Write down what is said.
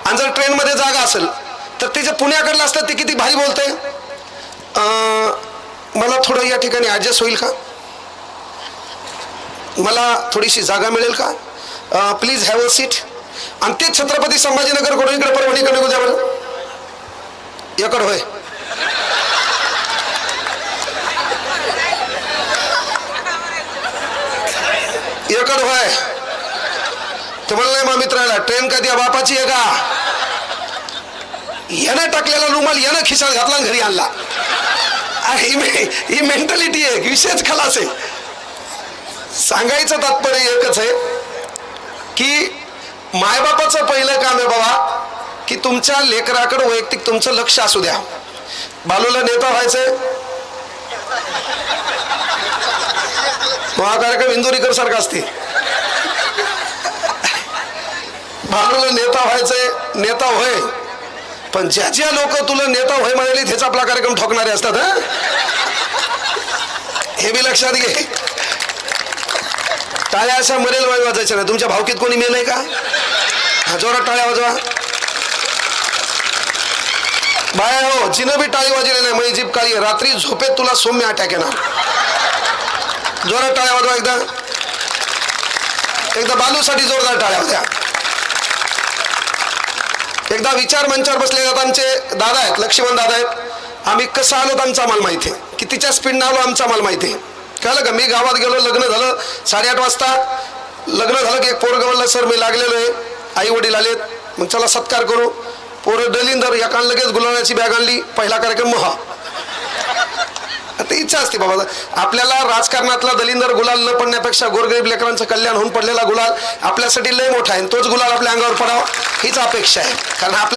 आणि जर ट्रेनमध्ये जागा असेल तर ते जे पुण्याकडलं असतं ते किती भारी बोलतंय, मला थोडं या ठिकाणी ॲडजस्ट होईल का, मला थोडीशी जागा मिळेल का, प्लीज हॅव अ सीट. आणि ते छत्रपती संभाजीनगर कडून इकडे परभणीकडे द्या बरं. याकडे होय, याकडे होय. ते म्हणलं मा मित्राला ट्रेन का त्या बापाची आहे का, यानं टाकलेला रुमाल यानं खिशात घातला आणि घरी आणला. ही मेंटॅलिटी आहे, विशेष खलास आहे. सांगायचं तात्पर्य एकच आहे की मायबापाचं पहिलं काम आहे बाबा की तुमच्या लेकराकडे वैयक्तिक तुमचं लक्ष असू द्या. बालूला नेता व्हायचंय, महाकार्यक्रम इंदोरीकर सारखा असते. बालूला नेता व्हायचंय, नेता होय, पण ज्या ज्या लोक तुला नेता होय म्हणाले तेच आपला कार्यक्रम ठोकणारे असतात. हे बी लक्षात घे. टाळ्या अशा मरेल वाजवायच्या नाही. तुमच्या भावकीत कोणी मेलय का, जोरात टाळ्या वाजवा. बाया हो, जिनं बी टाळी वाजली नाही माझी जीभ काळी, रात्री झोपेत तुला सौम्य अटॅक येणार. जोरात टाळ्या वाजवा. एकदा बालूसाठी जोरदार टाळ्या वाजवा. एकदा विचार मंचावर बसले जात आमचे दादा आहेत, लक्ष्मण दादा आहेत. आम्ही कसं आलो आमचं आम्हाला माहिती आहे, कितीच्या स्पीडनं आलो आमचं आम्हाला माहिती आहे. कळलं का, मी गावात गेलो, लग्न झालं 8:30 वाजता. लग्न झालं की एक पोरगं म्हणलं सर मी लागलेलो आहे, आई वडील आलेत, मग चला सत्कार करू. पोरं दलिंदर एकानं लगेच गुलाबाची बॅग आणली, पहिला कार्यक्रम महा. आता इच्छा असते बाबा, आपल्याला राजकारणातला दलिंदर गुलाल न पडण्यापेक्षा गोरगरीब लेकरांचं कल्याण होऊन पडलेला गुलाल आपल्यासाठी लय मोठा आहे, तोच गुलाल आपल्या अंगावर पडावा हीच अपेक्षा आहे. कारण आपल्या